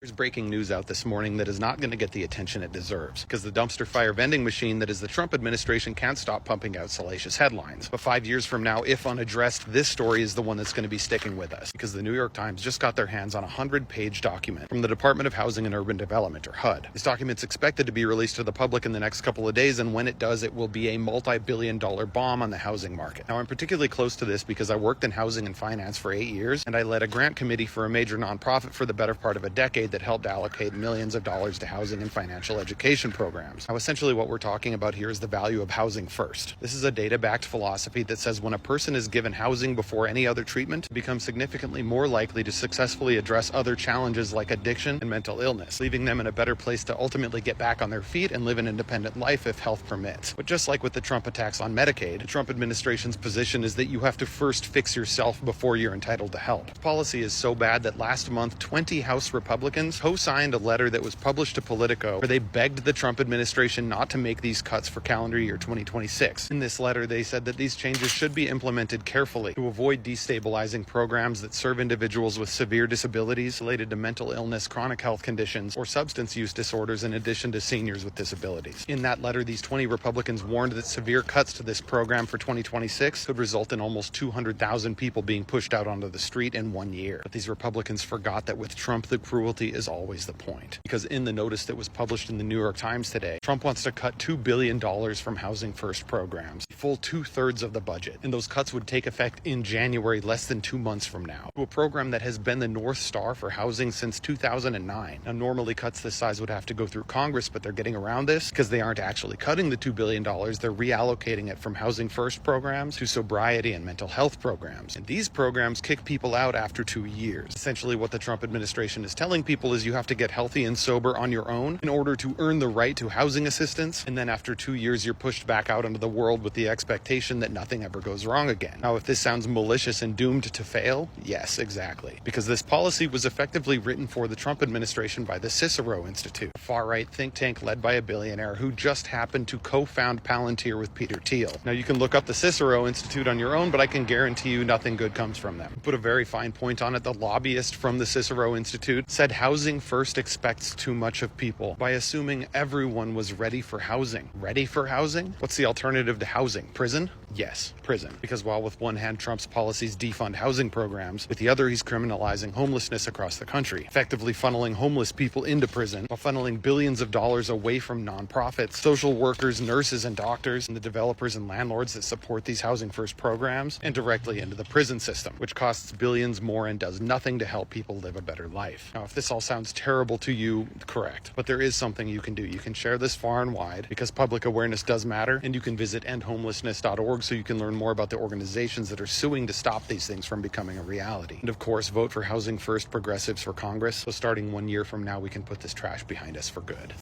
There's breaking news out this morning that is not going to get the attention it deserves, because the dumpster fire vending machine that is the Trump administration can't stop pumping out salacious headlines. But 5 years from now, if unaddressed, this story is the one that's going to be sticking with us, because the New York Times just got their hands on a 100-page document from the Department of Housing and Urban Development, or HUD. This document's expected to be released to the public in the next couple of days, and when it does, it will be a multi-billion-dollar bomb on the housing market. Now, I'm particularly close to this because I worked in housing and finance for 8 years, and I led a grant committee for a major nonprofit for the better part of a decade that helped allocate millions of dollars to housing and financial education programs. Now, essentially what we're talking about here is the value of housing first. This is a data-backed philosophy that says when a person is given housing before any other treatment, it becomes significantly more likely to successfully address other challenges like addiction and mental illness, leaving them in a better place to ultimately get back on their feet and live an independent life if health permits. But just like with the Trump attacks on Medicaid, the Trump administration's position is that you have to first fix yourself before you're entitled to help. The policy is so bad that last month, 20 House Republicans co-signed a letter that was published to Politico where they begged the Trump administration not to make these cuts for calendar year 2026. In this letter, they said that these changes should be implemented carefully to avoid destabilizing programs that serve individuals with severe disabilities related to mental illness, chronic health conditions, or substance use disorders, in addition to seniors with disabilities. In that letter, these 20 Republicans warned that severe cuts to this program for 2026 could result in almost 200,000 people being pushed out onto the street in 1 year. But these Republicans forgot that with Trump, the cruelty is always the point. Because in the notice that was published in the New York Times today, Trump wants to cut $2 billion from Housing First programs, a full 2/3 of the budget. And those cuts would take effect in January, less than 2 months from now, to a program that has been the North Star for housing since 2009. Now, normally cuts this size would have to go through Congress, but they're getting around this because they aren't actually cutting the $2 billion. They're reallocating it from Housing First programs to sobriety and mental health programs. And these programs kick people out after 2 years. Essentially, what the Trump administration is telling people is you have to get healthy and sober on your own in order to earn the right to housing assistance, and then after 2 years you're pushed back out into the world with the expectation that nothing ever goes wrong again. Now, if this sounds malicious and doomed to fail, yes, exactly. Because this policy was effectively written for the Trump administration by the Cicero Institute, a far-right think tank led by a billionaire who just happened to co-found Palantir with Peter Thiel. Now, you can look up the Cicero Institute on your own, but I can guarantee you nothing good comes from them. Put a very fine point on it, the lobbyist from the Cicero Institute said Housing First expects too much of people by assuming everyone was ready for housing. Ready for housing? What's the alternative to housing? Prison? Yes, prison. Because while with one hand Trump's policies defund housing programs, with the other he's criminalizing homelessness across the country, effectively funneling homeless people into prison while funneling billions of dollars away from nonprofits, social workers, nurses, and doctors, and the developers and landlords that support these Housing First programs, and directly into the prison system, which costs billions more and does nothing to help people live a better life. Now, if this all sounds terrible to you, correct. But there is something you can do. You can share this far and wide because public awareness does matter, and you can visit endhomelessness.org so you can learn more about the organizations that are suing to stop these things from becoming a reality. And of course, vote for Housing First progressives for Congress, so starting 1 year from now, we can put this trash behind us for good.